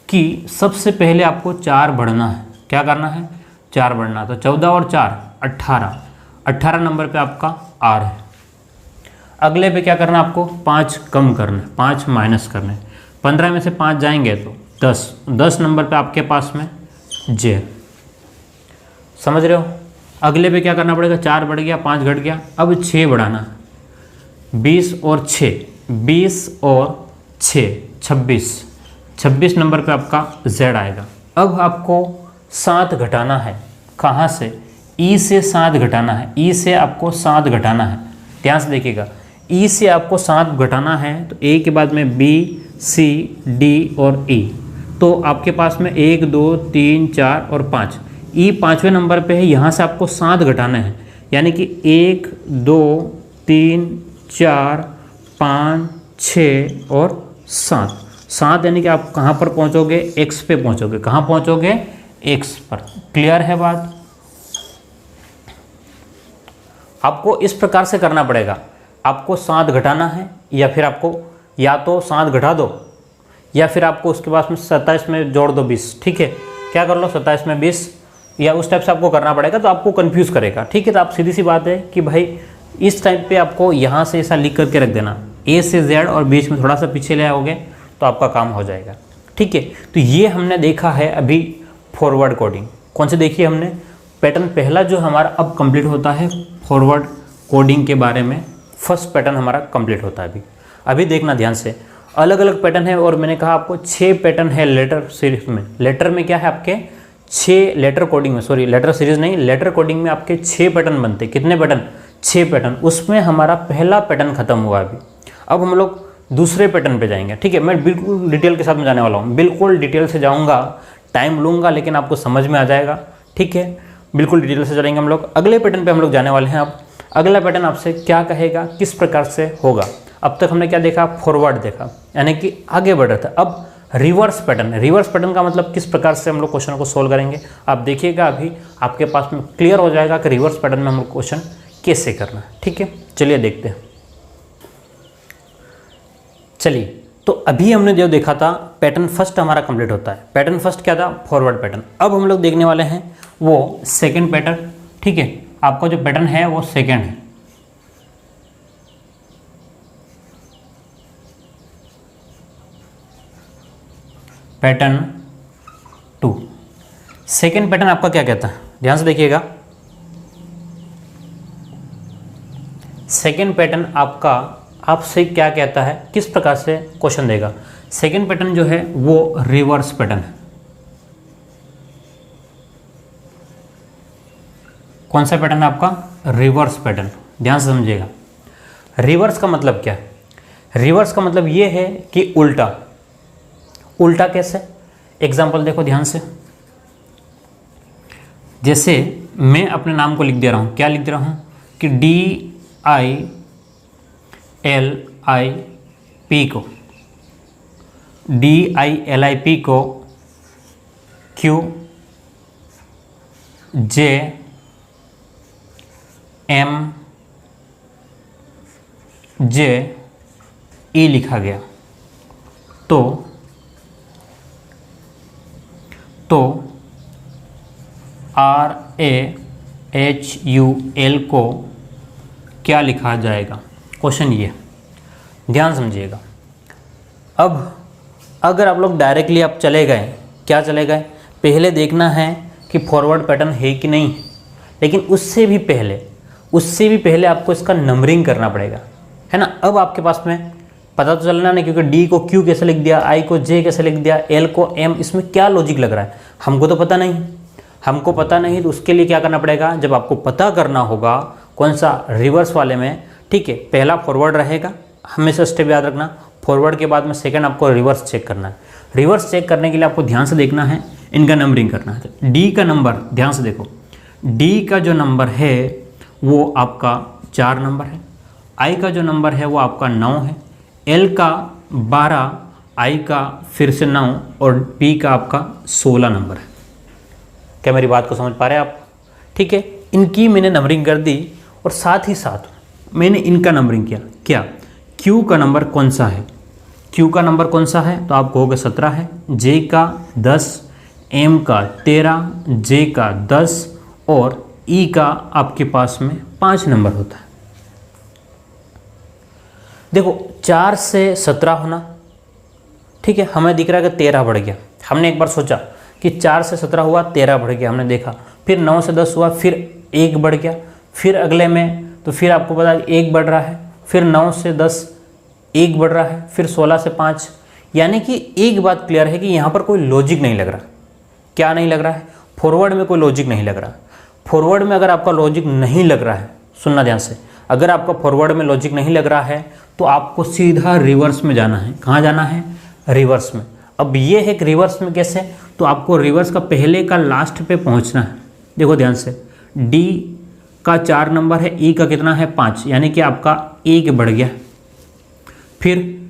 कि सबसे पहले आपको 4 बढ़ना है। क्या करना है? 4 बढ़ना। तो 14 और 4 18 नंबर पे आपका R है। अगले पे क्या करना आपको? 5 कम करना, 5 माइनस करने। 15 में से 5 जाएंगे तो 10 नंबर पे आपके पास में J। समझ रहे हो? अगले पे क्या करना पड़ेगा? 4 बढ़ गया, 5 घट गया, अब 6 बढ़ाना है। 20 और 6, 20 और 6 26 नंबर पे आपका Z आएगा। अब आपको 7 घटाना है। कहाँ से? E से 7 घटाना है, E से आपको 7 घटाना है। ध्यान से देखिएगा, E से आपको 7 घटाना है तो A के बाद में B, C, D और E। तो आपके पास में 1 2 3 4 और 5, E 5वें नंबर पे है, यहाँ से आपको 7 घटाना है, यानी कि 1 2 3 4 5 6 और 7 यानी कि आप कहाँ पर पहुँचोगे? X पे पहुँचोगे। कहाँ पहुँचोगे? X पर। क्लियर है बात? आपको इस प्रकार से करना पड़ेगा। आपको 7 घटाना है, या फिर आपको या तो 7 घटा दो या फिर आपको उसके पास में 27 में जोड़ दो 20। ठीक है, क्या कर लो? 27 में 20, या उस टाइप से आपको करना पड़ेगा, तो आपको कंफ्यूज करेगा। ठीक है, तो आप सीधी सी बात है कि भाई इस टाइप पे आपको यहाँ से ऐसा लिख करके रख देना, A से Z और बीच में थोड़ा सा पीछे ले आओगे तो आपका काम हो जाएगा। ठीक है, तो ये हमने देखा है अभी फॉरवर्ड कोडिंग। कौन से देखिए हमने? पैटर्न पहला जो हमारा अब कंप्लीट होता है फॉरवर्ड कोडिंग के बारे में। फर्स्ट पैटर्न हमारा कंप्लीट होता है। अभी देखना ध्यान से, अलग अलग पैटर्न है और मैंने कहा आपको 6 पैटर्न है लेटर सीरीज में। लेटर में क्या है आपके 6 लेटर कोडिंग में, सॉरी लेटर सीरीज नहीं, लेटर कोडिंग में आपके 6 पैटर्न बनते हैं। कितने पैटर्न? 6 पैटर्न। उसमें हमारा पहला पैटर्न खत्म हुआ अभी। अब हम लोग दूसरे पैटर्न पे जाएंगे। ठीक है, मैं बिल्कुल डिटेल के साथ में जाने वाला हूँ, बिल्कुल डिटेल से जाऊँगा, टाइम लूँगा लेकिन आपको समझ में आ जाएगा। ठीक है, बिल्कुल डिटेल से चलेंगे हम लोग। अगले पैटर्न पे हम लोग जाने वाले हैं। अब अगला पैटर्न आपसे क्या कहेगा, किस प्रकार से होगा। अब तक हमने क्या देखा, फॉरवर्ड देखा, यानी कि आगे बढ़ रहा था। अब रिवर्स पैटर्न, रिवर्स पैटर्न का मतलब किस प्रकार से हम लोग क्वेश्चन को सोल्व करेंगे, आप देखिएगा, अभी आपके पास में क्लियर हो जाएगा कि रिवर्स पैटर्न में हम लोग क्वेश्चन कैसे करना है। ठीक है, चलिए देखते हैं। चलिए, तो अभी हमने जो देखा था पैटर्न फर्स्ट हमारा कंप्लीट होता है। पैटर्न फर्स्ट क्या था, फॉरवर्ड पैटर्न। अब हम लोग देखने वाले हैं वो सेकंड पैटर्न। ठीक है, आपका जो पैटर्न है वो सेकंड है। पैटर्न 2, सेकंड पैटर्न आपका क्या कहता है, ध्यान से देखिएगा। सेकंड पैटर्न आपका आपसे क्या कहता है, किस प्रकार से क्वेश्चन देगा। सेकंड पैटर्न जो है वो रिवर्स पैटर्न है। कौन सा पैटर्न है आपका, रिवर्स पैटर्न। ध्यान से समझिएगा, रिवर्स का मतलब क्या है। रिवर्स का मतलब ये है कि उल्टा। उल्टा कैसे, एग्जाम्पल देखो ध्यान से। जैसे मैं अपने नाम को लिख दे रहा हूँ, क्या लिख दे रहा हूँ कि DILIP को, DILIP को QJMJE लिखा गया। तो RAHUL को क्या लिखा जाएगा, क्वेश्चन ये, ध्यान समझिएगा। अब अगर आप लोग डायरेक्टली आप चले गए, क्या चले गए, पहले देखना है कि फॉरवर्ड पैटर्न है कि नहीं, लेकिन उससे भी पहले आपको इसका नंबरिंग करना पड़ेगा, है ना। अब आपके पास में पता तो चलना नहीं, क्योंकि D को Q कैसे लिख दिया, I को J कैसे लिख दिया, L को M, इसमें क्या लॉजिक लग रहा है, हमको तो पता नहीं। तो उसके लिए क्या करना पड़ेगा, जब आपको पता करना होगा कौन सा रिवर्स वाले में, ठीक है, पहला फॉरवर्ड रहेगा, हमेशा स्टेप याद रखना। फॉरवर्ड के बाद में सेकंड आपको रिवर्स चेक करना है। रिवर्स चेक करने के लिए आपको ध्यान से देखना है, इनका नंबरिंग करना है। तो D का नंबर, ध्यान से देखो, D का जो नंबर है वो आपका 4 नंबर है, I का जो नंबर है वो आपका 9 है, L का 12, I का फिर से 9 और P का आपका 16 नंबर है। क्या मेरी बात को समझ पा रहे हैं आप? ठीक है, इनकी मैंने नंबरिंग कर दी और साथ ही साथ मैंने इनका नंबरिंग किया। क्या, Q का नंबर कौन सा है, Q का नंबर कौन सा है, तो आप कहोगे 17 है, J का 10, M का 13, J का 10 और E का आपके पास में 5 नंबर होता है। देखो 4 से 17 होना, ठीक है, हमें दिख रहा है कि 13 बढ़ गया। हमने एक बार सोचा कि 4 से 17 हुआ, 13 बढ़ गया, हमने देखा, फिर 9 से 10 हुआ, फिर 1 बढ़ गया, फिर अगले में तो फिर आपको पता है 1 बढ़ रहा है, फिर 9 से 10 1 बढ़ रहा है, फिर 16 से 5। यानी कि एक बात क्लियर है कि यहाँ पर कोई लॉजिक नहीं लग रहा। क्या नहीं लग रहा है, फॉरवर्ड में कोई लॉजिक नहीं लग रहा। फॉरवर्ड में अगर आपका लॉजिक नहीं लग रहा है, सुनना ध्यान से, अगर आपका फॉरवर्ड में लॉजिक नहीं लग रहा है तो आपको सीधा रिवर्स में जाना है। कहाँ जाना है, रिवर्स में। अब ये है कि रिवर्स में कैसे, तो आपको रिवर्स का पहले का लास्ट पे पहुंचना है। देखो ध्यान से, D का 4 नंबर है, E का कितना है 5, यानी कि आपका 1 बढ़ गया। फिर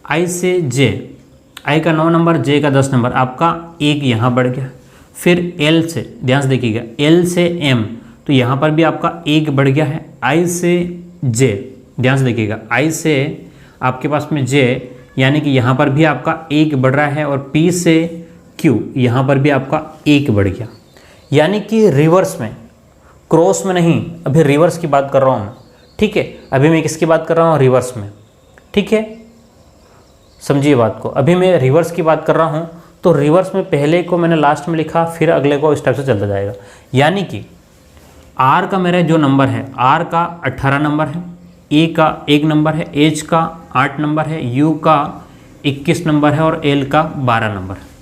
I से J, I का 9 नंबर, J का 10 नंबर, आपका 1 यहाँ बढ़ गया। फिर L से, ध्यान से देखिएगा, L से M, तो यहाँ पर भी आपका 1 बढ़ गया है। I से J, ध्यान से देखिएगा, I से आपके पास में J, यानी कि यहाँ पर भी आपका 1 बढ़ रहा है। और P से Q, यहाँ पर भी आपका 1 बढ़ गया। यानी कि रिवर्स में, क्रॉस में नहीं, अभी रिवर्स की बात कर रहा हूँ मैं, ठीक है। अभी मैं किसकी बात कर रहा हूँ, रिवर्स में, ठीक है, समझिए बात को। अभी मैं रिवर्स की बात कर रहा हूँ, तो रिवर्स में पहले को मैंने लास्ट में लिखा, फिर अगले को इस टाइप से चलता जाएगा। यानी कि R का मेरा जो नंबर है, R का 18 नंबर है, ए का 1 नंबर है, एच का 8 नंबर है, यू का 21 नंबर है और एल का 12 नंबर है।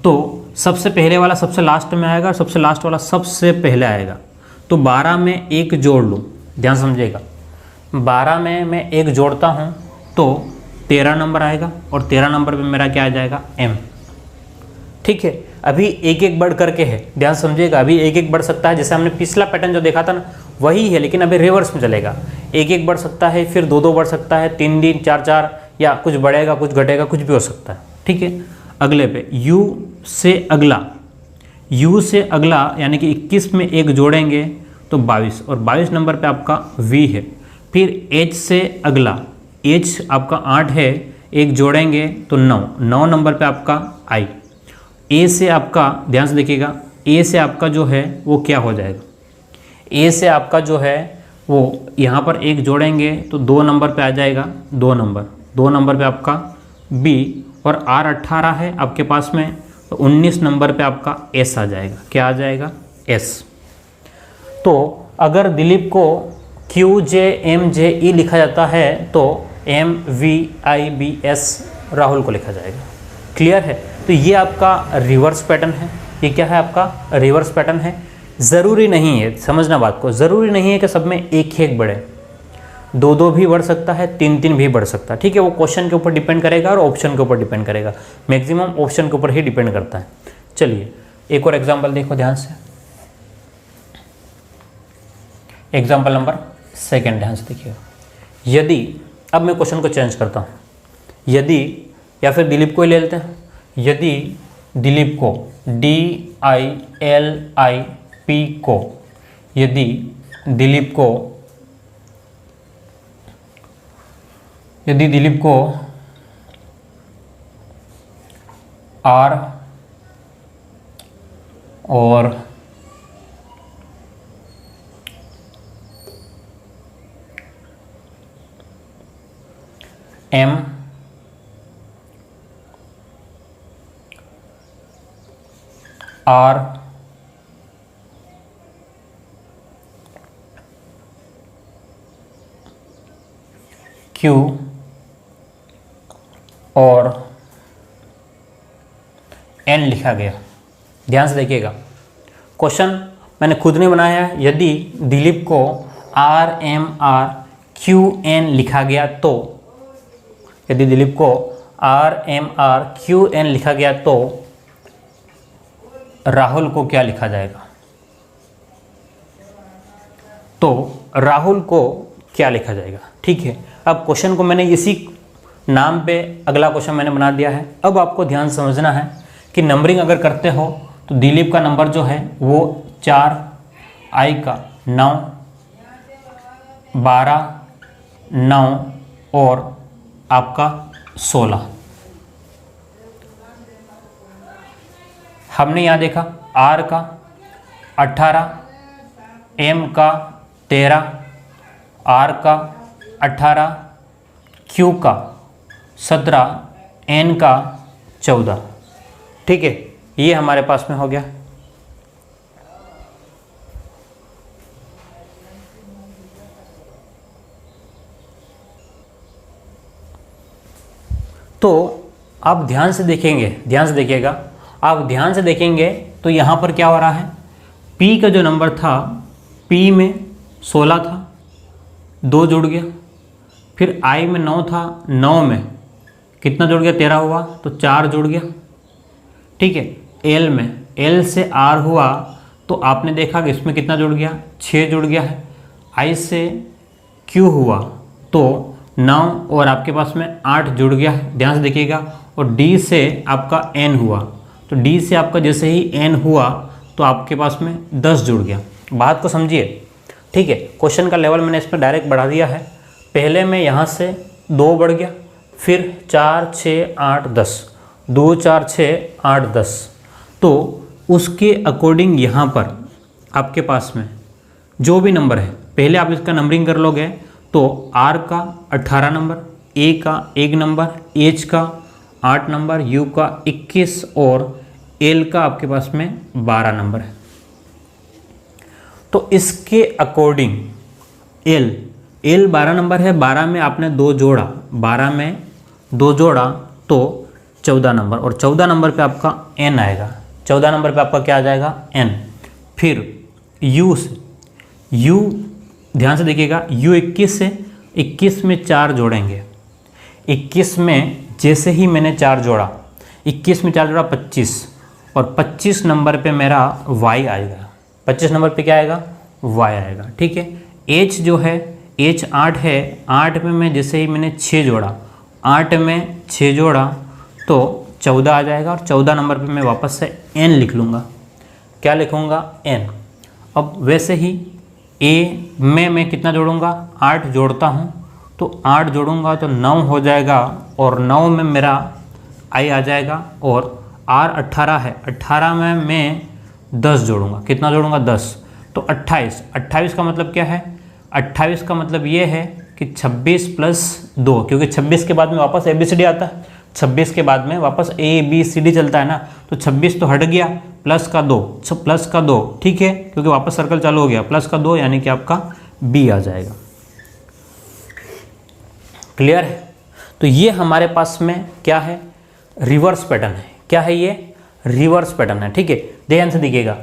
तो सबसे पहले वाला सबसे लास्ट में आएगा और सबसे लास्ट वाला सबसे पहले आएगा। तो 12 में 1 जोड़ लूँ, ध्यान समझिएगा, 12 में मैं 1 जोड़ता हूँ तो 13 नंबर आएगा और 13 नंबर पे मेरा क्या आ जाएगा, m। ठीक है, अभी एक एक बढ़ करके है, ध्यान समझिएगा, अभी एक एक बढ़ सकता है। जैसे हमने पिछला पैटर्न जो देखा था ना वही है, लेकिन अभी रिवर्स में चलेगा। एक एक बढ़ सकता है, फिर दो दो बढ़ सकता है, 3 3 4 4, या कुछ बढ़ेगा कुछ घटेगा, कुछ भी हो सकता है। ठीक है, अगले पे u से अगला, u से अगला यानी कि 21 में 1 जोड़ेंगे तो 22 और 22 नंबर पे आपका v है। फिर h से अगला, h आपका 8 है, 1 जोड़ेंगे तो 9, 9 नंबर पे आपका i। a से आपका, ध्यान से देखिएगा, a से आपका जो है वो क्या हो जाएगा, a से आपका जो है वो यहाँ पर 1 जोड़ेंगे तो 2 नंबर पे आ जाएगा, 2 नंबर, 2 नंबर पे आपका b, और r 18 है आपके पास में तो 19 नंबर पे आपका s आ जाएगा। क्या आ जाएगा, s। तो अगर दिलीप को q j m j e लिखा जाता है तो m v i b s Rahul को लिखा जाएगा। क्लियर है, तो ये आपका रिवर्स पैटर्न है, ये क्या है आपका रिवर्स पैटर्न है। ज़रूरी नहीं है, समझना बात को, ज़रूरी नहीं है कि सब में एक एक बढ़े, 2 2 भी बढ़ सकता है, 3 3 भी बढ़ सकता है। ठीक है, वो क्वेश्चन के ऊपर डिपेंड करेगा और ऑप्शन के ऊपर डिपेंड करेगा, मैक्सिमम ऑप्शन के ऊपर ही डिपेंड करता है। चलिए एक और एग्जांपल देखो ध्यान से, एग्जांपल नंबर 2 ध्यान से देखिए। यदि, अब मैं क्वेश्चन को चेंज करता हूँ, यदि, या फिर दिलीप को ही ले लेते हैं, यदि दिलीप को DILIP को, यदि दिलीप को, यदि दिलीप को R और M R Q और N लिखा गया। ध्यान से देखिएगा, क्वेश्चन मैंने खुद नहीं बनाया है। यदि दिलीप को R M R Q N लिखा गया तो, यदि दिलीप को R M R Q N लिखा गया तो राहुल को क्या लिखा जाएगा, तो राहुल को क्या लिखा जाएगा। ठीक है, अब क्वेश्चन को मैंने इसी नाम पे अगला क्वेश्चन मैंने बना दिया है। अब आपको ध्यान समझना है कि नंबरिंग अगर करते हो तो दिलीप का नंबर जो है वो 4, I का 9, 12, 9 और आपका 16। हमने यहाँ देखा R का 18, M का 13, R का 18, Q का 17, N का 14। ठीक है, ये हमारे पास में हो गया। तो आप ध्यान से देखेंगे, ध्यान से देखिएगा, आप ध्यान से देखेंगे तो यहाँ पर क्या हो रहा है, P का जो नंबर था, P में 16 था, 2 जुड़ गया, फिर I में 9 था, 9 में कितना जुड़ गया, 13 हुआ तो 4 जुड़ गया। ठीक है, L में, L से R हुआ तो आपने देखा कि इसमें कितना जुड़ गया, 6 जुड़ गया है। I से Q हुआ तो 9 और आपके पास में 8 जुड़ गया है, ध्यान से देखिएगा। और D से आपका N हुआ तो D से आपका जैसे ही N हुआ तो आपके पास में 10 जुड़ गया। बात को समझिए। ठीक है, क्वेश्चन का लेवल मैंने इस पर डायरेक्ट बढ़ा दिया है। पहले में यहाँ से 2 बढ़ गया, फिर 4 6 8 10, 2 4 6 8 10, तो उसके अकॉर्डिंग यहाँ पर आपके पास में जो भी नंबर है, पहले आप इसका नंबरिंग कर लोगे तो R का 18 नंबर, A का 1 नंबर, H का 8 नंबर, U का 21 और L का आपके पास में 12 नंबर है। तो इसके अकॉर्डिंग L 12 नंबर है, 12 में आपने 2 जोड़ा, 12 में 2 जोड़ा तो 14 नंबर, और 14 नंबर पे आपका n आएगा, 14 नंबर पे आपका क्या आ जाएगा n। फिर u से, u ध्यान से देखिएगा, u 21 से, 21 में 4 जोड़ेंगे, 21 में जैसे ही मैंने 4 जोड़ा, 21 में 4 जोड़ा 25, और 25 नंबर पे मेरा y आएगा, 25 नंबर पे क्या आएगा y आएगा, ठीक है। h जो है, h 8 है, 8 में मैं जैसे ही मैंने 6 जोड़ा, 8 में 6 जोड़ा तो 14 आ जाएगा, और 14 नंबर पे मैं वापस से n लिख लूँगा, क्या लिखूँगा n। अब वैसे ही a में मैं कितना जोड़ूँगा, 8 जोड़ता हूँ, तो 8 जोड़ूँगा तो 9 हो जाएगा, और 9 में मेरा i आ जाएगा, और r 18 है, 18 में मैं 10 जोड़ूँगा, कितना जोड़ूँगा 10, तो 28, 28 का मतलब क्या है, 28 का मतलब ये है कि 26 प्लस 2, क्योंकि 26 के बाद में वापस ABCD आता है, 26 के बाद में वापस ABCD चलता है ना, तो 26 तो हट गया, प्लस का 2, प्लस का 2, ठीक है, क्योंकि वापस सर्कल चालू हो गया, प्लस का 2 यानी कि आपका B आ जाएगा। क्लियर है। तो ये हमारे पास में क्या है, रिवर्स पैटर्न है। क्या है ये, रिवर्स पैटर्न है, ठीक है। ध्यान से देखिएगा,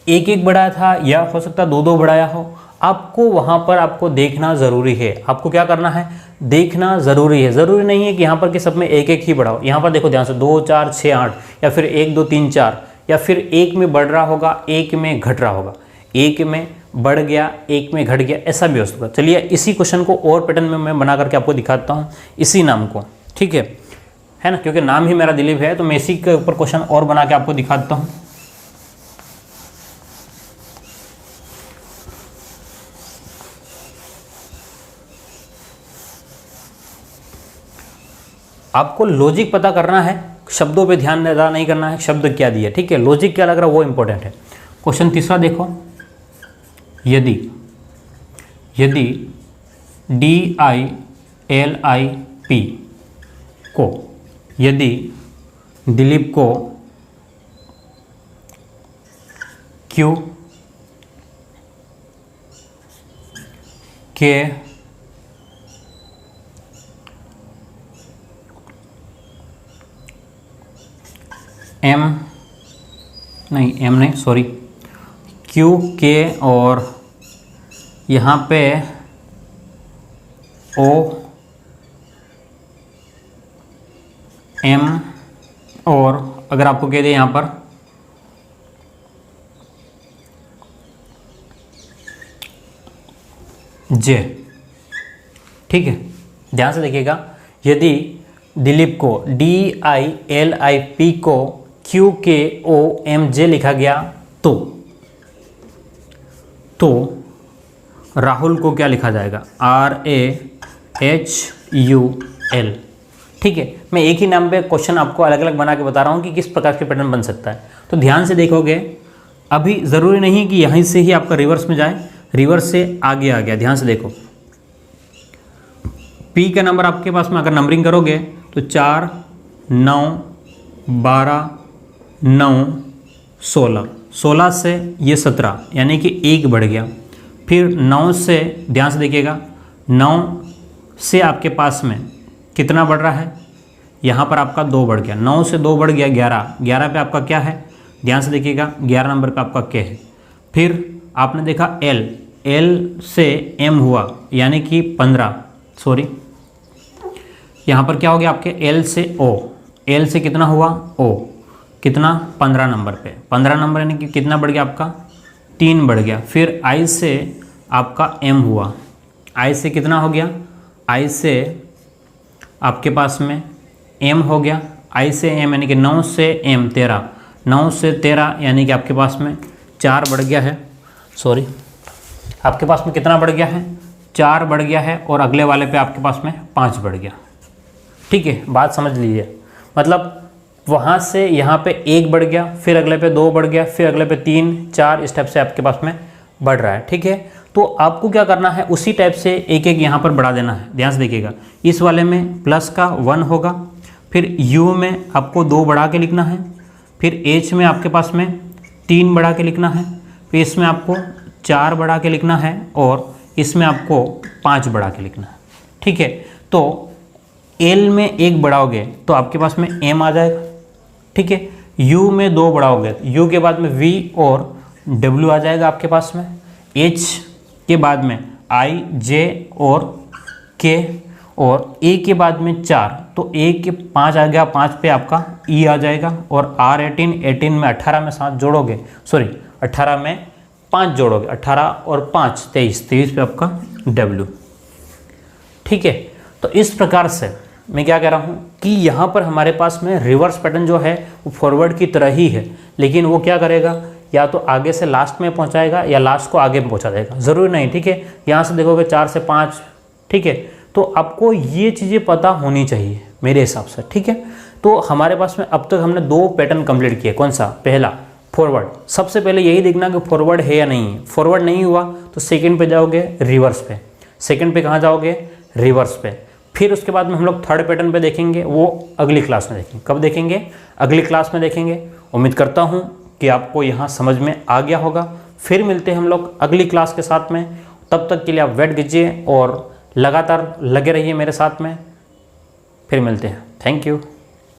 एक एक बढ़ाया था या हो सकता है 2-2 बढ़ाया हो, आपको वहाँ पर आपको देखना ज़रूरी है। आपको क्या करना है, देखना ज़रूरी है। ज़रूरी नहीं है कि यहाँ पर के सब में एक एक ही बढ़ाओ। यहाँ पर देखो ध्यान से 2 4 6 8, या फिर 1 2 3 4, या फिर एक में बढ़ रहा होगा एक में घट रहा होगा, एक में बढ़ गया एक में घट गया, ऐसा भी हो सकता है। चलिए इसी क्वेश्चन को और पैटर्न में मैं बना करके आपको दिखाता हूँ, इसी नाम को, ठीक है ना, क्योंकि नाम ही मेरा दिलीप है, तो मैं इसी के ऊपर क्वेश्चन और बना के आपको दिखाता हूँ। आपको लॉजिक पता करना है, शब्दों पे ध्यान ज़्यादा नहीं करना है, शब्द क्या दिया, ठीक है, लॉजिक क्या लग रहा है वो इंपॉर्टेंट है। क्वेश्चन तीसरा देखो, यदि DILIP को, यदि दिलीप को Q के M नहीं सॉरी, Q के और यहाँ पे O M, और अगर आपको कह दे यहाँ पर J, ठीक है। ध्यान से देखिएगा, यदि दिलीप को DILIP को QKOMJ लिखा गया तो राहुल को क्या लिखा जाएगा, RAHUL, ठीक है। मैं एक ही नाम पे क्वेश्चन आपको अलग अलग बना के बता रहा हूँ कि किस प्रकार के पैटर्न बन सकता है। तो ध्यान से देखोगे, अभी ज़रूरी नहीं कि यहीं से ही आपका रिवर्स में जाए, रिवर्स से आगे आ गया। ध्यान से देखो, P का नंबर आपके पास में अगर नंबरिंग करोगे तो 4 9 12 9 16, 16 से ये 17 यानी कि 1 बढ़ गया। फिर 9 से, ध्यान से देखिएगा, 9 से आपके पास में कितना बढ़ रहा है, यहाँ पर आपका 2 बढ़ गया, 9 से 2 बढ़ गया 11, 11 पे आपका क्या है, ध्यान से देखिएगा 11 नंबर पे आपका क्या है। फिर आपने देखा L, L से M हुआ यानी कि 15, सॉरी यहाँ पर क्या हो गया आपके L से O, L से कितना हुआ O, कितना 15 नंबर पे, 15 नंबर यानी कि कितना बढ़ गया आपका 3 बढ़ गया। फिर I से आपका M हुआ, I से कितना हो गया, I से आपके पास में M हो गया, I से M यानी कि 9 से M 13, 9 से 13 यानी कि आपके पास में 4 बढ़ गया है, सॉरी आपके पास में कितना बढ़ गया है, 4 बढ़ गया है, और अगले वाले पे आपके पास में 5 बढ़ गया, ठीक है। बात समझ लीजिए, मतलब वहाँ से यहाँ पे 1 बढ़ गया, फिर अगले पे 2 बढ़ गया, फिर अगले पे 3 4, इस टाइप से आपके पास में बढ़ रहा है, ठीक है। तो आपको क्या करना है, उसी टाइप से एक एक यहाँ पर बढ़ा देना है। ध्यान से देखिएगा, इस वाले में प्लस का 1 होगा, फिर U में आपको 2 बढ़ा के लिखना है, फिर H में आपके पास में 3 बढ़ा के लिखना है, फिर इसमें आपको 4 बढ़ा के लिखना है, और इसमें आपको 5 बढ़ा के लिखना है, ठीक है। तो L में 1 बढ़ाओगे तो आपके पास में M आ जाएगा, ठीक है। U में 2 बढ़ाओगे, U के बाद में V और W आ जाएगा आपके पास में, H के बाद में I, J और K, और A के बाद में 4, तो A के 5 आ गया, 5 पे आपका E आ जाएगा, और R18, 18 में 18 में 7 जोड़ोगे, सॉरी 18 में 5 जोड़ोगे, 18 और 5 23, 23 पे आपका W, ठीक है। तो इस प्रकार से मैं क्या कह रहा हूँ कि यहाँ पर हमारे पास में रिवर्स पैटर्न जो है वो फॉरवर्ड की तरह ही है, लेकिन वो क्या करेगा, या तो आगे से लास्ट में पहुँचाएगा या लास्ट को आगे में पहुँचा देगा, ज़रूरी नहीं, ठीक है। यहाँ से देखोगे 4 से 5, ठीक है। तो आपको ये चीज़ें पता होनी चाहिए मेरे हिसाब से, ठीक है। तो हमारे पास में अब तक हमने 2 पैटर्न कंप्लीट किए, कौन सा, पहला फॉरवर्ड। सबसे पहले यही देखना कि फॉरवर्ड है या नहीं है, फॉरवर्ड नहीं हुआ तो सेकंड पे जाओगे रिवर्स पे, सेकंड पे कहाँ जाओगे, रिवर्स पे। फिर उसके बाद में हम लोग थर्ड पैटर्न पे देखेंगे, वो अगली क्लास में देखेंगे। कब देखेंगे, अगली क्लास में देखेंगे। उम्मीद करता हूँ कि आपको यहाँ समझ में आ गया होगा। फिर मिलते हैं हम लोग अगली क्लास के साथ में, तब तक के लिए आप वेट कीजिए और लगातार लगे रहिए मेरे साथ में। फिर मिलते हैं, थैंक यू।